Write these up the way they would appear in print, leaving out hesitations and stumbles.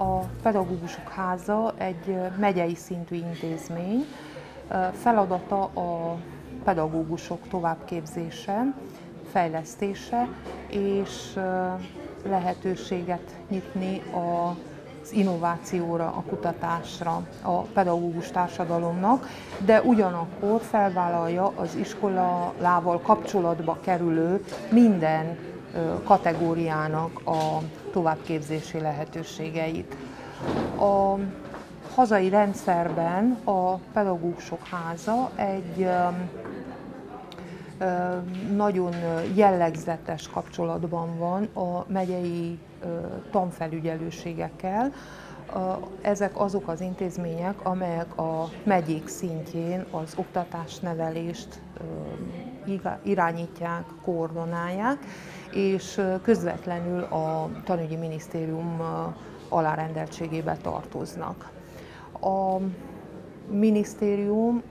A Pedagógusok Háza egy megyei szintű intézmény. Feladata a pedagógusok továbbképzése, fejlesztése és lehetőséget nyitni az innovációra, a kutatásra a pedagógus társadalomnak, de ugyanakkor felvállalja az iskolával kapcsolatba kerülő minden kategóriának a továbbképzési lehetőségeit. A hazai rendszerben a Pedagógusok Háza egy nagyon jellegzetes kapcsolatban van a megyei tanfelügyelőségekkel. Ezek azok az intézmények, amelyek a megyék szintjén az oktatásnevelést irányítják, koordinálják, és közvetlenül a Tanügyi Minisztérium alárendeltségébe tartoznak. A minisztérium,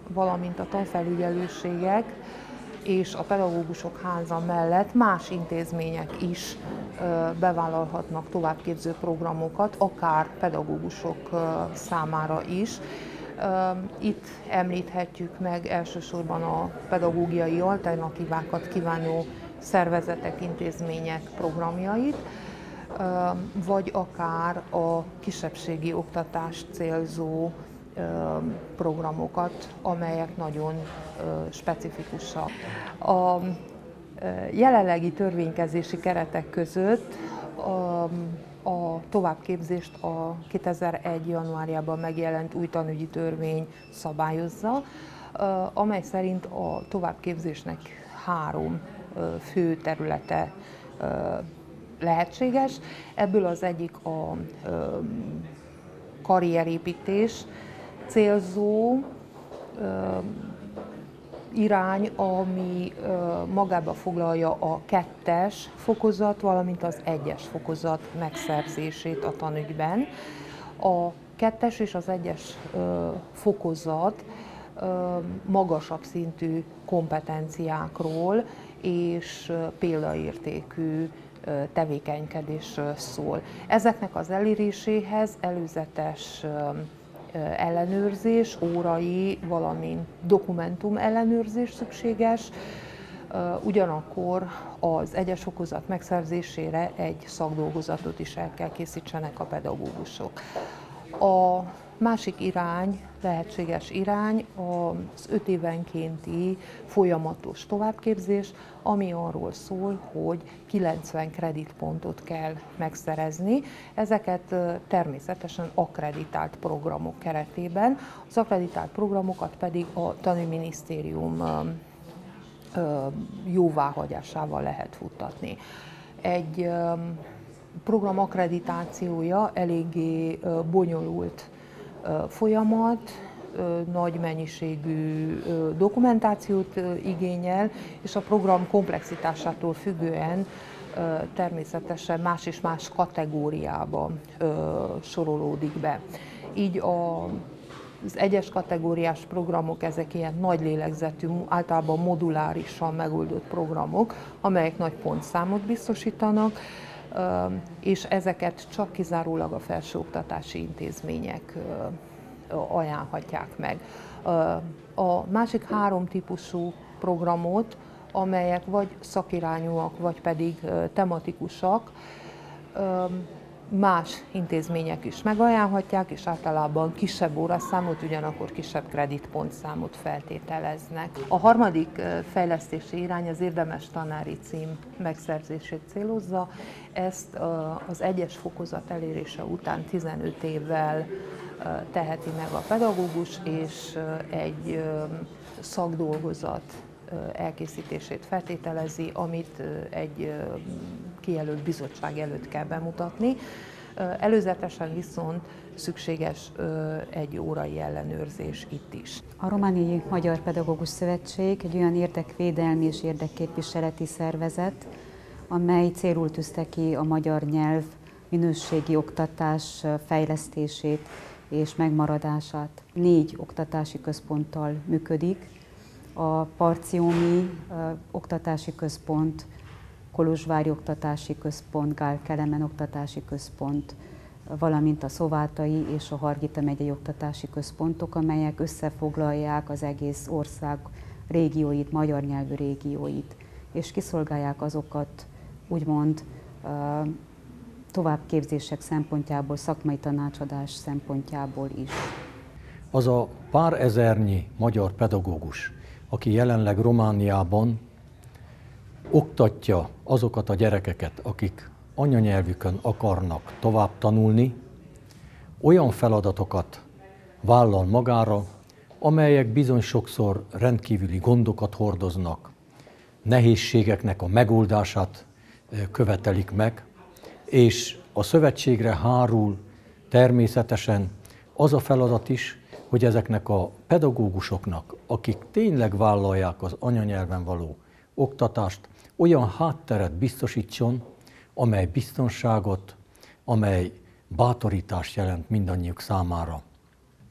valamint a tanfelügyelőségek és a Pedagógusok Háza mellett más intézmények is bevállalhatnak továbbképző programokat, akár pedagógusok számára is. Itt említhetjük meg elsősorban a pedagógiai alternatívákat kívánó szervezetek, intézmények programjait, vagy akár a kisebbségi oktatást célzó programokat, amelyek nagyon specifikusak. A jelenlegi törvénykezési keretek között a továbbképzést a 2001. januárjában megjelent új tanügyi törvény szabályozza, amely szerint a továbbképzésnek 3 fő területe lehetséges. Ebből az egyik a karrierépítés célzó irány, ami magába foglalja a 2-es fokozat, valamint az 1-es fokozat megszerzését a tanügyben. A 2-es és az 1-es fokozat magasabb szintű kompetenciákról és példaértékű tevékenykedésről szól. Ezeknek az eléréséhez előzetes ellenőrzés, órai, valamint dokumentum ellenőrzés szükséges, ugyanakkor az 1-es fokozat megszerzésére egy szakdolgozatot is el kell készítsenek a pedagógusok. A másik irány, lehetséges irány az 5 évenkénti folyamatos továbbképzés, ami arról szól, hogy 90 kreditpontot kell megszerezni. Ezeket természetesen akkreditált programok keretében, az akkreditált programokat pedig a Tanügyminisztérium jóváhagyásával lehet futtatni. Egy program akkreditációja eléggé bonyolult folyamat, nagy mennyiségű dokumentációt igényel, és a program komplexitásától függően természetesen más és más kategóriába sorolódik be. Így az 1-es kategóriás programok, ezek ilyen nagy lélegzetű, általában modulárisan megoldott programok, amelyek nagy pontszámot biztosítanak, és ezeket csak kizárólag a felsőoktatási intézmények ajánlhatják meg. A másik 3 típusú programot, amelyek vagy szakirányúak, vagy pedig tematikusak, más intézmények is megajánlhatják, és általában kisebb óraszámot, ugyanakkor kisebb kreditpontszámot feltételeznek. A harmadik fejlesztési irány az érdemes tanári cím megszerzését célozza. Ezt az 1-es fokozat elérése után 15 évvel teheti meg a pedagógus, és egy szakdolgozat elkészítését feltételezi, amit egy kijelölt bizottság előtt kell bemutatni. Előzetesen viszont szükséges egy órai ellenőrzés itt is. A Romániai Magyar Pedagógus Szövetség egy olyan érdekvédelmi és érdekképviseleti szervezet, amely célul tűzte ki a magyar nyelv minőségi oktatás fejlesztését és megmaradását. 4 oktatási központtal működik. A Parciumi Oktatási Központ, Kolozsvári Oktatási Központ, Gál Kelemen Oktatási Központ, valamint a Szovátai és a Hargita megyei oktatási központok, amelyek összefoglalják az egész ország régióit, magyar nyelvű régióit, és kiszolgálják azokat úgymond továbbképzések szempontjából, szakmai tanácsadás szempontjából is. Az a pár ezernyi magyar pedagógus, aki jelenleg Romániában oktatja azokat a gyerekeket, akik anyanyelvükön akarnak tovább tanulni, olyan feladatokat vállal magára, amelyek bizony sokszor rendkívüli gondokat hordoznak, nehézségeknek a megoldását követelik meg, és a szövetségre hárul természetesen az a feladat is, hogy ezeknek a pedagógusoknak, akik tényleg vállalják az anyanyelven való oktatást, olyan hátteret biztosítson, amely biztonságot, amely bátorítást jelent mindannyiuk számára.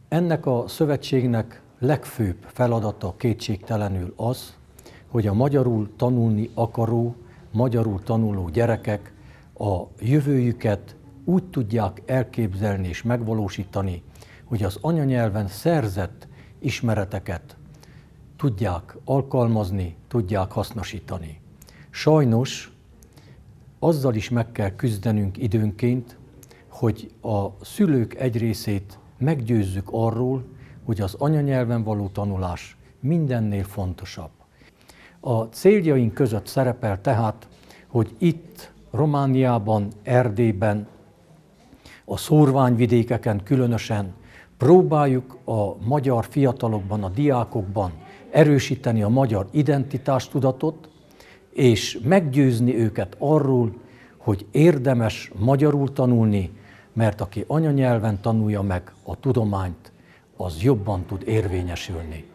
Ennek a szövetségnek legfőbb feladata kétségtelenül az, hogy a magyarul tanulni akaró, magyarul tanuló gyerekek a jövőjüket úgy tudják elképzelni és megvalósítani, hogy az anyanyelven szerzett ismereteket tudják alkalmazni, tudják hasznosítani. Sajnos azzal is meg kell küzdenünk időnként, hogy a szülők egy részét meggyőzzük arról, hogy az anyanyelven való tanulás mindennél fontosabb. A céljaink között szerepel tehát, hogy itt Romániában, Erdélyben, a szórványvidékeken különösen próbáljuk a magyar fiatalokban, a diákokban erősíteni a magyar identitástudatot, és meggyőzni őket arról, hogy érdemes magyarul tanulni, mert aki anyanyelven tanulja meg a tudományt, az jobban tud érvényesülni.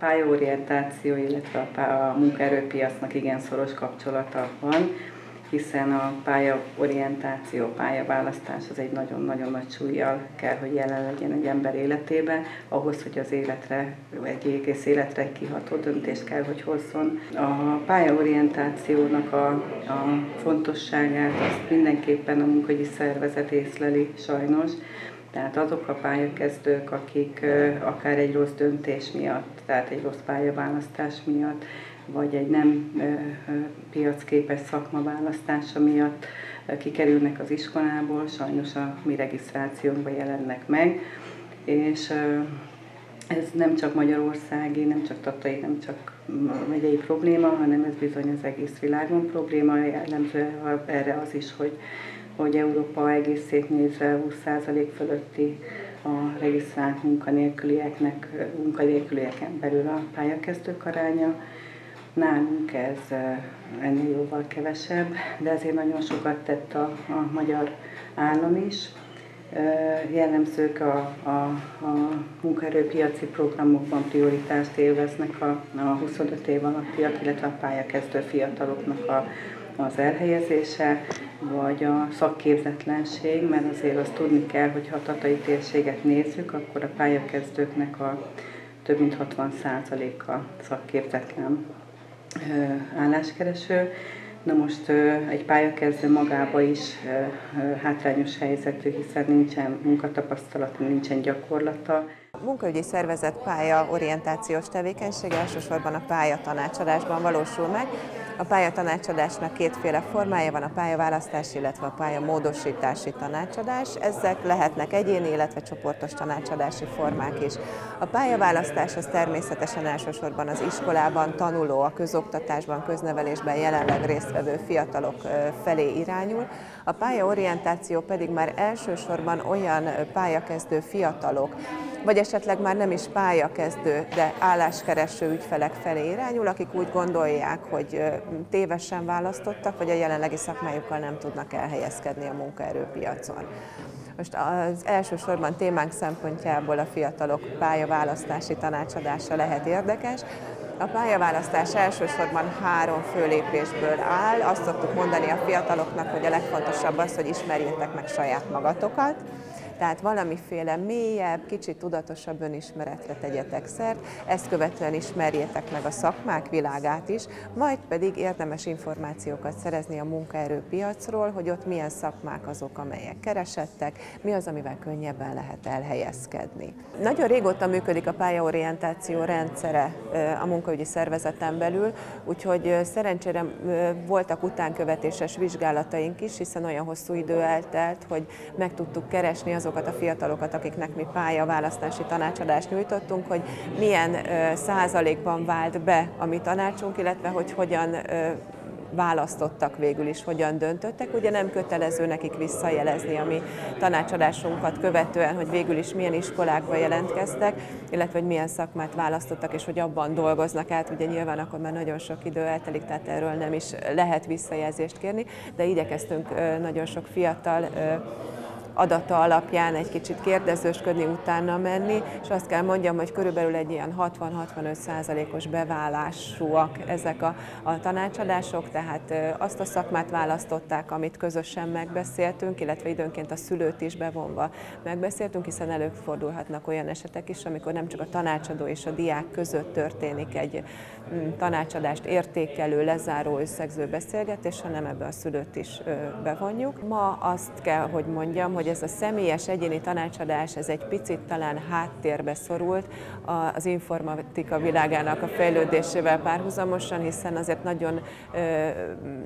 Pályaorientáció, illetve a munkaerőpiacnak igen szoros kapcsolata van, hiszen a pályaorientáció, a pályaválasztás az egy nagyon-nagyon nagy súllyal kell, hogy jelen legyen egy ember életében, ahhoz, hogy az életre, egy egész életre egy kiható döntést kell, hogy hozzon. A pályaorientációnak a fontosságát azt mindenképpen a munkahogyi szervezet észleli sajnos. Tehát azok a pályakezdők, akik akár egy rossz döntés miatt, tehát egy rossz pályaválasztás miatt, vagy egy nem piacképes szakma választása miatt kikerülnek az iskolából, sajnos a mi regisztrációnkban jelennek meg, és ez nem csak magyarországi, nem csak tatai, nem csak megyei probléma, hanem ez bizony az egész világon probléma. Jellemző erre az is, hogy Európa egészét nézve 20% fölötti a regisztrált munkanélkülieken belül a pályakezdők aránya. Nálunk ez ennél jóval kevesebb, de ezért nagyon sokat tett a magyar állam is. Jellemzők a munkaerőpiaci programokban prioritást élveznek a 25 év alattiak, illetve a pályakezdő fiataloknak az elhelyezése, vagy a szakképzetlenség, mert azért azt tudni kell, hogy ha a tatai térséget nézzük, akkor a pályakezdőknek a több mint 60%-a szakképzetlen álláskereső. Na most egy pályakezdő magába is hátrányos helyzetű, hiszen nincsen munkatapasztalata, nincsen gyakorlata. A munkaügyi szervezet pályaorientációs tevékenység elsősorban a pályatanácsadásban valósul meg. A pályatanácsadásnak kétféle formája van, a pályaválasztási, illetve a pályamódosítási tanácsadás. Ezek lehetnek egyéni, illetve csoportos tanácsadási formák is. A pályaválasztás az természetesen elsősorban az iskolában tanuló, a közoktatásban, köznevelésben jelenleg résztvevő fiatalok felé irányul. A pályaorientáció pedig már elsősorban olyan pályakezdő fiatalok, vagy esetleg már nem is pályakezdő, de álláskereső ügyfelek felé irányul, akik úgy gondolják, hogy tévesen választottak, vagy a jelenlegi szakmájukkal nem tudnak elhelyezkedni a munkaerőpiacon. Most az elsősorban témánk szempontjából a fiatalok pályaválasztási tanácsadása lehet érdekes. A pályaválasztás elsősorban 3 fő lépésből áll. Azt szoktuk mondani a fiataloknak, hogy a legfontosabb az, hogy ismerjétek meg saját magatokat. Tehát valamiféle mélyebb, kicsit tudatosabb önismeretre tegyetek szert, ezt követően ismerjétek meg a szakmák világát is, majd pedig érdemes információkat szerezni a munkaerőpiacról, hogy ott milyen szakmák azok, amelyek keresettek, mi az, amivel könnyebben lehet elhelyezkedni. Nagyon régóta működik a pályaorientáció rendszere a munkaügyi szervezeten belül, úgyhogy szerencsére voltak utánkövetéses vizsgálataink is, hiszen olyan hosszú idő eltelt, hogy meg tudtuk keresni azokat a fiatalokat, akiknek mi pályaválasztási tanácsadást nyújtottunk, hogy milyen százalékban vált be a mi tanácsunk, illetve hogy hogyan választottak végül is, hogyan döntöttek. Ugye nem kötelező nekik visszajelezni a mi tanácsadásunkat követően, hogy végül is milyen iskolákba jelentkeztek, illetve hogy milyen szakmát választottak, és hogy abban dolgoznak át. Ugye nyilván akkor már nagyon sok idő eltelik, tehát erről nem is lehet visszajelzést kérni, de igyekeztünk nagyon sok fiatal adata alapján egy kicsit kérdezősködni, utána menni, és azt kell mondjam, hogy körülbelül egy ilyen 60-65%-os beválásúak ezek a tanácsadások, tehát azt a szakmát választották, amit közösen megbeszéltünk, illetve időnként a szülőt is bevonva megbeszéltünk, hiszen előfordulhatnak olyan esetek is, amikor nem csak a tanácsadó és a diák között történik egy tanácsadást értékelő, lezáró, összegző beszélgetés, hanem ebbe a szülőt is bevonjuk. Ma azt kell, hogy mondjam, hogy ez a személyes egyéni tanácsadás, ez egy picit talán háttérbe szorult az informatika világának a fejlődésével párhuzamosan, hiszen azért nagyon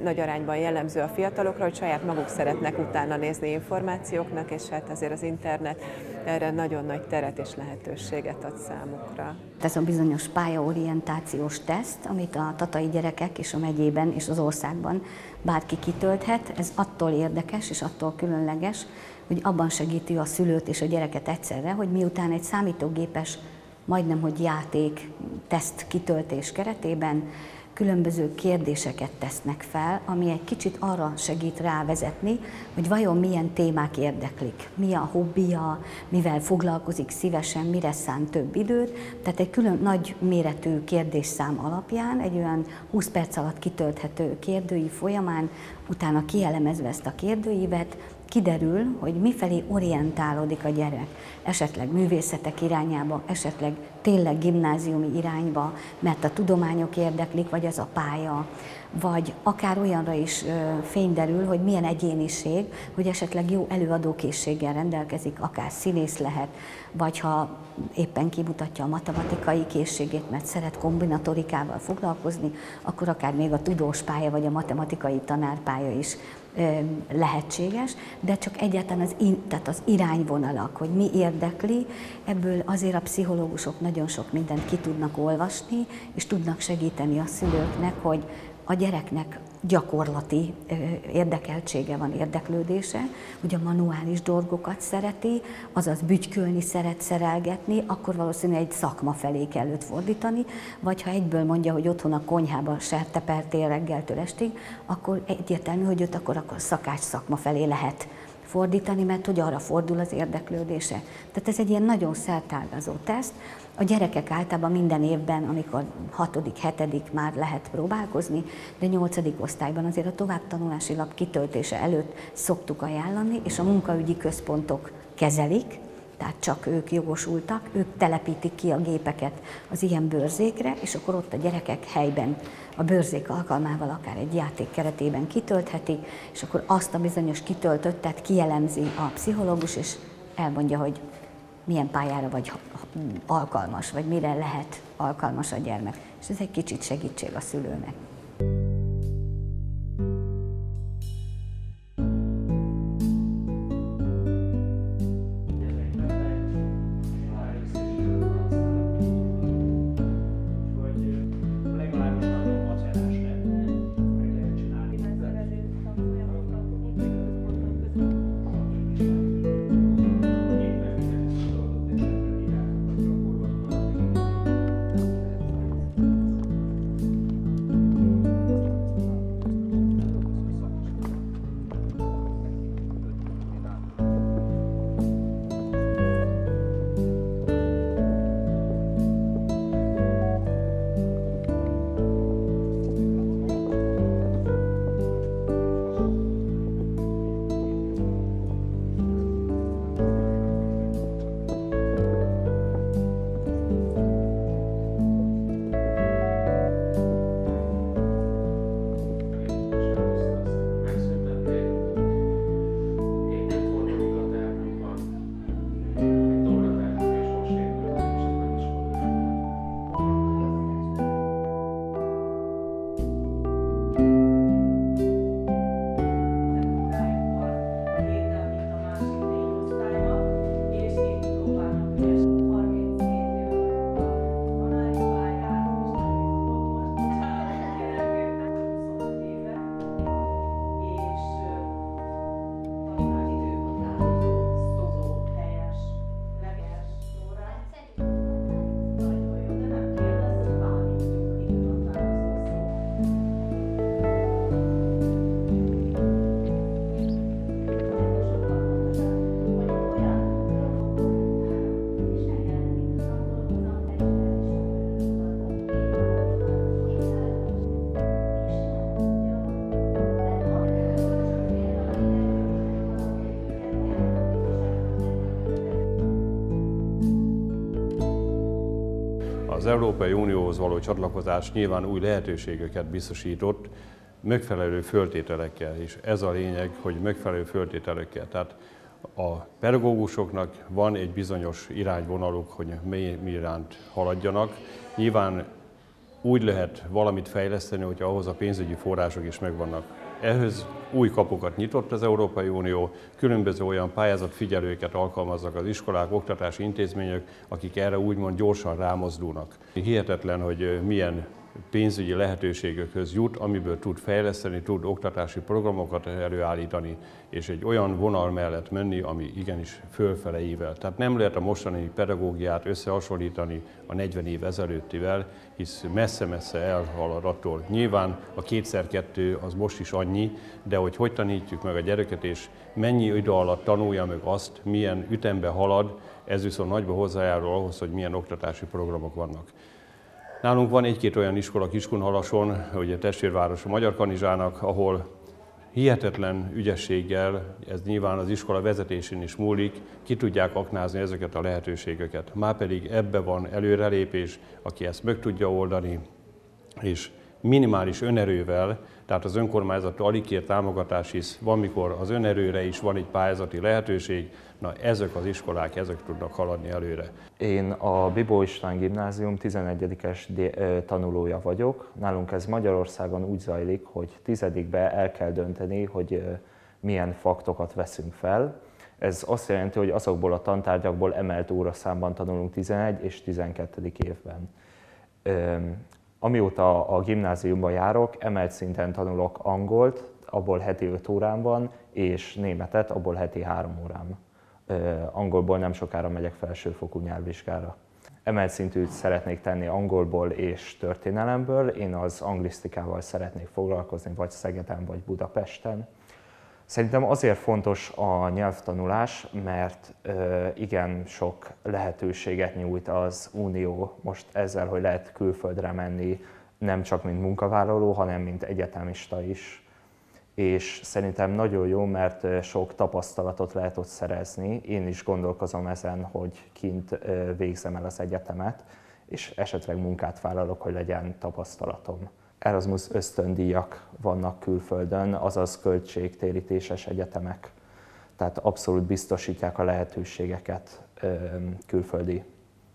nagy arányban jellemző a fiatalokra, hogy saját maguk szeretnek utána nézni információknak, és hát azért az internet erre nagyon nagy teret és lehetőséget ad számukra. Ez a bizonyos pályaorientációs teszt, amit a tatai gyerekek és a megyében és az országban bárki kitölthet, ez attól érdekes és attól különleges, hogy abban segíti a szülőt és a gyereket egyszerre, hogy miután egy számítógépes, majdnem hogy játék, teszt kitöltés keretében különböző kérdéseket tesznek fel, ami egy kicsit arra segít rávezetni, hogy vajon milyen témák érdeklik, mi a hobbija, mivel foglalkozik szívesen, mire szán több időt. Tehát egy külön nagy méretű kérdésszám alapján, egy olyan 20 perc alatt kitölthető kérdőív folyamán, utána kielemezve ezt a kérdőívet, kiderül, hogy mifelé orientálódik a gyerek, esetleg művészetek irányába, esetleg tényleg gimnáziumi irányba, mert a tudományok érdeklik, vagy ez a pálya, vagy akár olyanra is fény derül, hogy milyen egyéniség, hogy esetleg jó előadókészséggel rendelkezik, akár színész lehet, vagy ha éppen kimutatja a matematikai készségét, mert szeret kombinatorikával foglalkozni, akkor akár még a tudós pálya vagy a matematikai tanárpálya is lehetséges, de csak egyáltalán tehát az irányvonalak, hogy mi érdekli, ebből azért a pszichológusok nagyon sok mindent ki tudnak olvasni, és tudnak segíteni a szülőknek, hogy a gyereknek gyakorlati érdekeltsége van, érdeklődése, hogy a manuális dolgokat szereti, azaz bütykölni szeret, szerelgetni, akkor valószínűleg egy szakma felé kell őt fordítani, vagy ha egyből mondja, hogy otthon a konyhában sertepertél reggeltől estig, akkor egyértelmű, hogy őt akkor szakács szakma felé lehet fordítani, mert hogy arra fordul az érdeklődése. Tehát ez egy ilyen nagyon szertágazó teszt. A gyerekek általában minden évben, amikor 6., 7. már lehet próbálkozni, de 8. osztályban azért a továbbtanulási lap kitöltése előtt szoktuk ajánlani, és a munkaügyi központok kezelik, tehát csak ők jogosultak, ők telepítik ki a gépeket az ilyen bőrzékre, és akkor ott a gyerekek helyben a bőrzék alkalmával akár egy játék keretében kitölthetik, és akkor azt a bizonyos kitöltöttet kielemzi a pszichológus, és elmondja, hogy milyen pályára vagy alkalmas, vagy mire lehet alkalmas a gyermek. És ez egy kicsit segítség a szülőnek. Az Európai Unióhoz való csatlakozás nyilván új lehetőségeket biztosított, megfelelő föltételekkel, és ez a lényeg, hogy megfelelő föltételekkel. Tehát a pedagógusoknak van egy bizonyos irányvonaluk, hogy mi iránt haladjanak. Nyilván úgy lehet valamit fejleszteni, hogy ahhoz a pénzügyi források is megvannak. Ehhez új kapukat nyitott az Európai Unió, különböző olyan pályázatfigyelőket alkalmaznak az iskolák, oktatási intézmények, akik erre úgymond gyorsan rámozdulnak. Hihetetlen, hogy milyen pénzügyi lehetőségökhöz jut, amiből tud fejleszteni, tud oktatási programokat előállítani, és egy olyan vonal mellett menni, ami igenis fölfele ível. Tehát nem lehet a mostani pedagógiát összehasonlítani a 40 év ezelőttivel, hisz messze-messze elhalad attól. Nyilván a 2x2 az most is annyi, de hogy tanítjuk meg a gyereket, és mennyi idő alatt tanulja meg azt, milyen ütembe halad, ez viszont nagyban hozzájárul ahhoz, hogy milyen oktatási programok vannak. Nálunk van egy-két olyan iskola Kiskunhalason, ugye testvérváros a Magyarkanizsának, ahol hihetetlen ügyességgel, ez nyilván az iskola vezetésén is múlik, ki tudják aknázni ezeket a lehetőségeket. Márpedig ebbe van előrelépés, aki ezt meg tudja oldani, és minimális önerővel tehát az önkormányzattól alig kér támogatás, hisz van, mikor az önerőre is van egy pályázati lehetőség, na ezek az iskolák, ezek tudnak haladni előre. Én a Bibó István Gimnázium 11-es tanulója vagyok. Nálunk ez Magyarországon úgy zajlik, hogy 10-be el kell dönteni, hogy milyen faktokat veszünk fel. Ez azt jelenti, hogy azokból a tantárgyakból emelt óraszámban tanulunk 11 és 12. évben. Amióta a gimnáziumban járok, emelt szinten tanulok angolt, abból heti 5 órám van, és németet, abból heti 3 órám. Angolból nem sokára megyek felsőfokú nyelvvizsgára. Emelt szintűt szeretnék tenni angolból és történelemből, én az anglisztikával szeretnék foglalkozni, vagy Szegeden, vagy Budapesten. Szerintem azért fontos a nyelvtanulás, mert igen sok lehetőséget nyújt az Unió most ezzel, hogy lehet külföldre menni, nem csak mint munkavállaló, hanem mint egyetemista is. És szerintem nagyon jó, mert sok tapasztalatot lehet ott szerezni. Én is gondolkozom ezen, hogy kint végzem el az egyetemet, és esetleg munkát vállalok, hogy legyen tapasztalatom. Erasmus ösztöndíjak vannak külföldön, azaz költségtérítéses egyetemek. Tehát abszolút biztosítják a lehetőségeket külföldi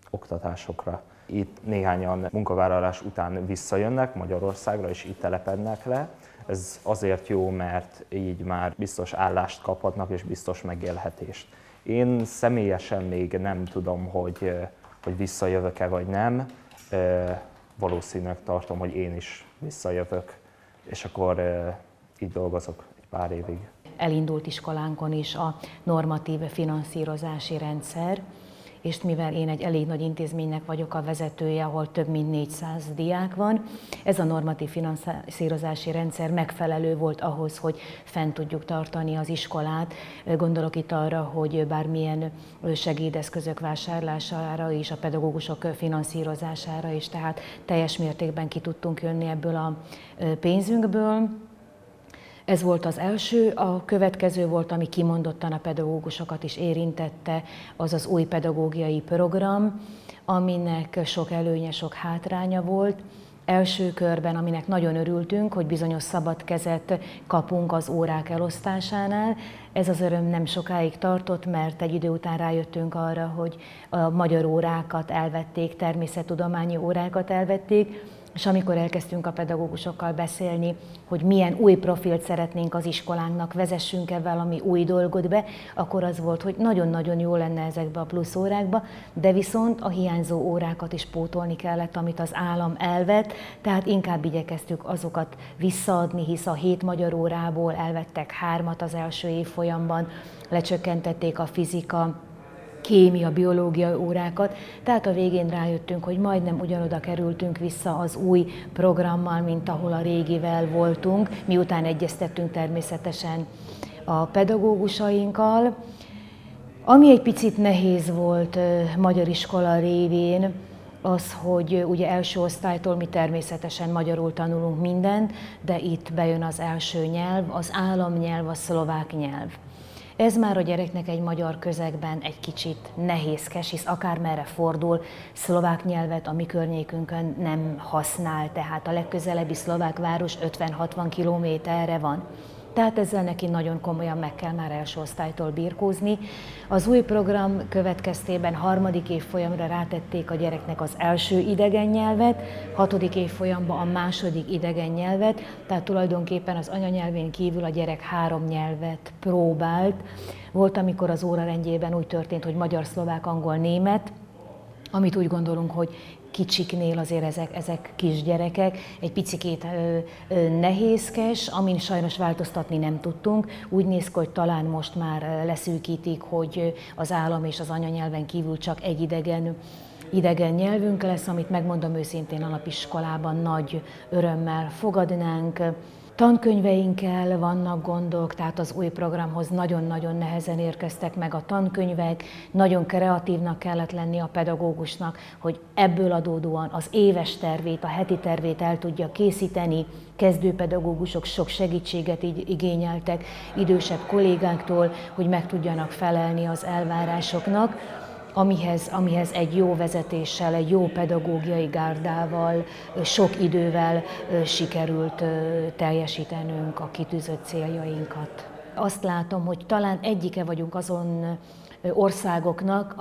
oktatásokra. Itt néhányan munkavállalás után visszajönnek Magyarországra, és itt telepednek le. Ez azért jó, mert így már biztos állást kaphatnak, és biztos megélhetést. Én személyesen még nem tudom, hogy visszajövök-e vagy nem. Valószínűleg tartom, hogy én is visszajövök, és akkor így dolgozok egy pár évig. Elindult iskolánkon is a normatív finanszírozási rendszer, és mivel én egy elég nagy intézménynek vagyok a vezetője, ahol több mint 400 diák van, ez a normatív finanszírozási rendszer megfelelő volt ahhoz, hogy fent tudjuk tartani az iskolát. Gondolok itt arra, hogy bármilyen segédeszközök vásárlására és a pedagógusok finanszírozására is, tehát teljes mértékben ki tudtunk jönni ebből a pénzünkből. Ez volt az első, a következő volt, ami kimondottan a pedagógusokat is érintette, az az új pedagógiai program, aminek sok előnye, sok hátránya volt. Első körben, aminek nagyon örültünk, hogy bizonyos szabad kezet kapunk az órák elosztásánál. Ez az öröm nem sokáig tartott, mert egy idő után rájöttünk arra, hogy a magyar órákat elvették, természettudományi órákat elvették, és amikor elkezdtünk a pedagógusokkal beszélni, hogy milyen új profilt szeretnénk az iskolánknak, vezessünk-e valami új dolgot be, akkor az volt, hogy nagyon-nagyon jó lenne ezekbe a plusz órákba, de viszont a hiányzó órákat is pótolni kellett, amit az állam elvett, tehát inkább igyekeztük azokat visszaadni, hisz a 7 magyar órából elvettek 3-at az első évfolyamban, lecsökkentették a fizika, kémia, biológia órákat, tehát a végén rájöttünk, hogy majdnem ugyanoda kerültünk vissza az új programmal, mint ahol a régivel voltunk, miután egyeztettünk természetesen a pedagógusainkkal. Ami egy picit nehéz volt magyar iskola révén, az, hogy ugye első osztálytól mi természetesen magyarul tanulunk mindent, de itt bejön az első nyelv, az államnyelv, a szlovák nyelv. Ez már a gyereknek egy magyar közegben egy kicsit nehézkes, hisz akármerre fordul, szlovák nyelvet a mi környékünkön nem használ, tehát a legközelebbi szlovák város 50-60 kilométerre van. Tehát ezzel neki nagyon komolyan meg kell már első osztálytól birkózni. Az új program következtében 3. évfolyamra rátették a gyereknek az első idegen nyelvet, 6. évfolyamban a második idegen nyelvet, tehát tulajdonképpen az anyanyelvén kívül a gyerek 3 nyelvet próbált. Volt, amikor az órarendjében úgy történt, hogy magyar, szlovák, angol, német, amit úgy gondolunk, hogy kicsiknél azért ezek kisgyerekek, egy picikét nehézkes, amin sajnos változtatni nem tudtunk. Úgy néz ki, hogy talán most már leszűkítik, hogy az állam és az anyanyelven kívül csak egy idegen nyelvünk lesz, amit megmondom őszintén alapiskolában nagy örömmel fogadnánk. Tankönyveinkkel vannak gondok, tehát az új programhoz nagyon-nagyon nehezen érkeztek meg a tankönyvek, nagyon kreatívnak kellett lenni a pedagógusnak, hogy ebből adódóan az éves tervét, a heti tervét el tudja készíteni. Kezdőpedagógusok sok segítséget igényeltek idősebb kollégáktól, hogy meg tudjanak felelni az elvárásoknak. amihez egy jó vezetéssel, egy jó pedagógiai gárdával, sok idővel sikerült teljesítenünk a kitűzött céljainkat. Azt látom, hogy talán egyike vagyunk azon országoknak,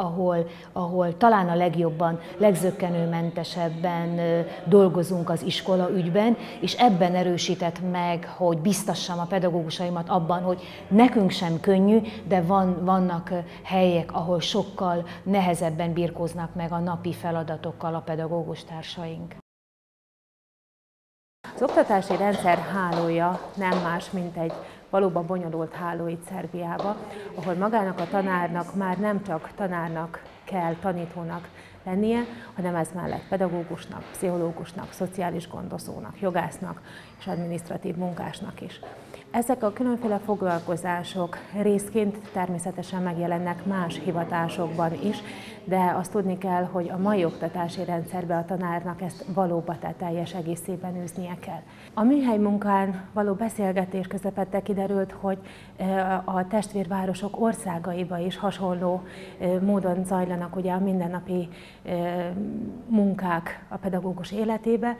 ahol talán a legjobban, legzökkenőmentesebben dolgozunk az iskola ügyben, és ebben erősített meg, hogy biztassam a pedagógusaimat abban, hogy nekünk sem könnyű, de vannak helyek, ahol sokkal nehezebben birkóznak meg a napi feladatokkal a pedagógus társaink. Az oktatási rendszer hálója nem más, mint egy valóban bonyolult háló itt Szerbiába, ahol magának a tanárnak már nem csak tanárnak kell, tanítónak lennie, hanem ez mellett pedagógusnak, pszichológusnak, szociális gondozónak, jogásznak és adminisztratív munkásnak is. Ezek a különféle foglalkozások részként természetesen megjelennek más hivatásokban is, de azt tudni kell, hogy a mai oktatási rendszerben a tanárnak ezt valóban teljes egészében űznie kell. A műhely munkán való beszélgetés közepette kiderült, hogy a testvérvárosok országaiba is hasonló módon zajlanak ugye a mindennapi munkák a pedagógus életébe.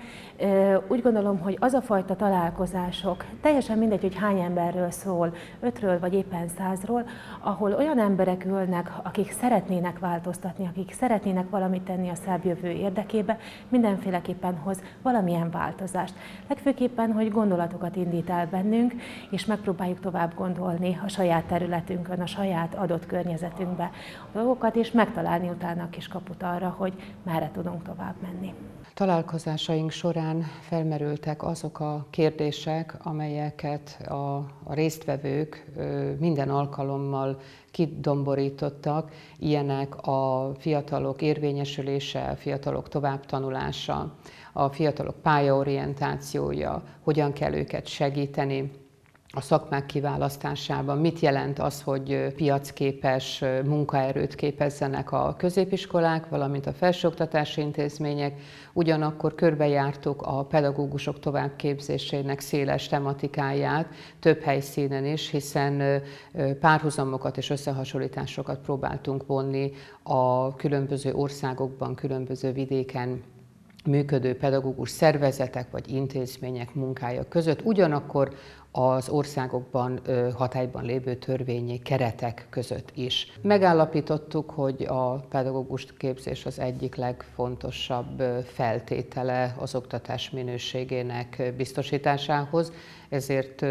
Úgy gondolom, hogy az a fajta találkozások, teljesen mindegy, hogy hány emberről szól, 5-ről vagy éppen 100-ról, ahol olyan emberek ülnek, akik szeretnének változtatni, akik szeretnének valamit tenni a szerb jövő érdekébe, mindenféleképpen hoz valamilyen változást. Legfőképpen, hogy gondolatokat indít el bennünk, és megpróbáljuk tovább gondolni a saját területünkön, a saját adott környezetünkbe a dolgokat, és megtalálni utána a kis kaput arra, hogy merre tudunk tovább menni. Találkozásaink során felmerültek azok a kérdések, amelyeket a résztvevők minden alkalommal kidomborítottak, ilyenek a fiatalok érvényesülése, a fiatalok továbbtanulása, a fiatalok pályaorientációja, hogyan kell őket segíteni a szakmák kiválasztásában, mit jelent az, hogy piacképes munkaerőt képezzenek a középiskolák, valamint a felsőoktatási intézmények. Ugyanakkor körbejártuk a pedagógusok továbbképzésének széles tematikáját több helyszínen is, hiszen párhuzamokat és összehasonlításokat próbáltunk vonni a különböző országokban, különböző vidéken működő pedagógus szervezetek vagy intézmények munkája között, ugyanakkor az országokban hatályban lévő törvényi keretek között is. Megállapítottuk, hogy a pedagógus képzés az egyik legfontosabb feltétele az oktatás minőségének biztosításához, ezért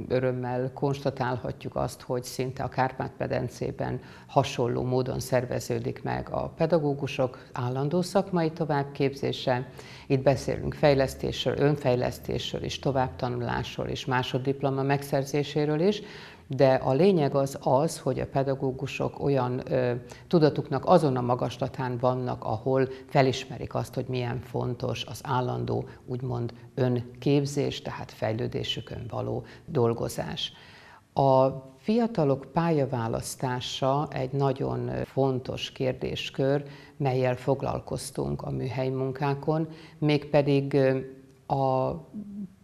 örömmel konstatálhatjuk azt, hogy szinte a Kárpát-medencében hasonló módon szerveződik meg a pedagógusok állandó szakmai továbbképzése. Itt beszélünk fejlesztésről, önfejlesztésről és továbbtanulásról és másoddiploma megszerzéséről is, de a lényeg az, hogy a pedagógusok olyan tudatuknak azon a magaslatán vannak, ahol felismerik azt, hogy milyen fontos az állandó, úgymond önképzés, tehát fejlődésükön való dolgozás. A fiatalok pályaválasztása egy nagyon fontos kérdéskör, mellyel foglalkoztunk a műhely munkákon, mégpedig a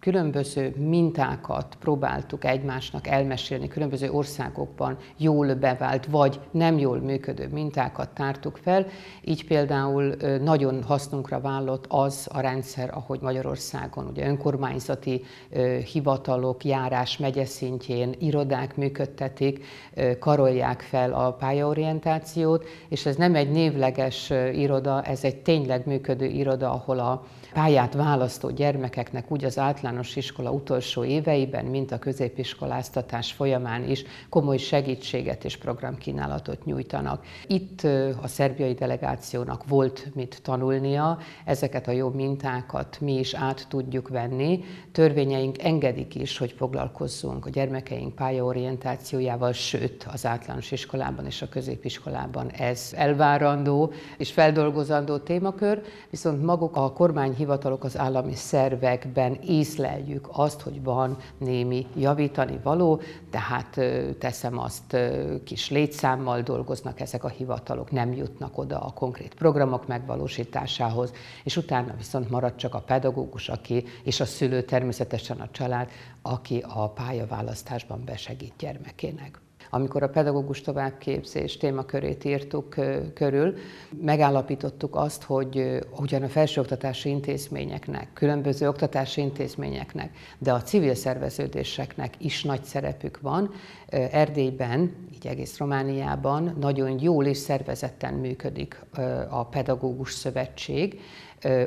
különböző mintákat próbáltuk egymásnak elmesélni, különböző országokban jól bevált vagy nem jól működő mintákat tártuk fel. Így például nagyon hasznunkra vállott az a rendszer, ahogy Magyarországon ugye önkormányzati hivatalok, járás megyeszintjén irodák működtetik, karolják fel a pályaorientációt, és ez nem egy névleges iroda, ez egy tényleg működő iroda, ahol a pályát választó gyermekeknek úgy az általános iskola utolsó éveiben, mint a középiskoláztatás folyamán is komoly segítséget és programkínálatot nyújtanak. Itt a szerbiai delegációnak volt mit tanulnia, ezeket a jó mintákat mi is át tudjuk venni. Törvényeink engedik is, hogy foglalkozzunk a gyermekeink pályaorientációjával, sőt az általános iskolában és a középiskolában ez elvárandó és feldolgozandó témakör, viszont maguk a kormányhivatalok, az állami szervekben észleljük azt, hogy van némi javítani való, tehát teszem azt, kis létszámmal dolgoznak ezek a hivatalok, nem jutnak oda a konkrét programok megvalósításához, és utána viszont marad csak a pedagógus, és a szülő, természetesen a család, aki a pályaválasztásban besegít gyermekének. Amikor a pedagógus továbbképzés témakörét írtuk körül, megállapítottuk azt, hogy ugyan a felsőoktatási intézményeknek, különböző oktatási intézményeknek, de a civil szerveződéseknek is nagy szerepük van. Erdélyben, így egész Romániában nagyon jól és szervezetten működik a Pedagógus Szövetség,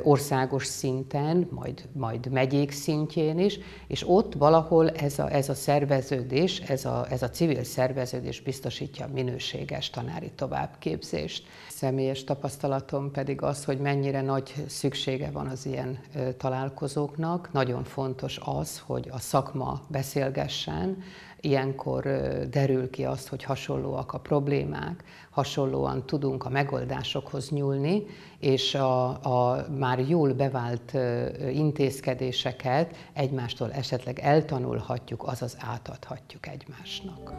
országos szinten, majd megyék szintjén is, és ott valahol ez a szerveződés, ez a civil szerveződés biztosítja a minőséges tanári továbbképzést. Személyes tapasztalatom pedig az, hogy mennyire nagy szüksége van az ilyen találkozóknak. Nagyon fontos az, hogy a szakma beszélgessen, ilyenkor derül ki azt, hogy hasonlóak a problémák, hasonlóan tudunk a megoldásokhoz nyúlni, és a már jól bevált intézkedéseket egymástól esetleg eltanulhatjuk, azaz átadhatjuk egymásnak.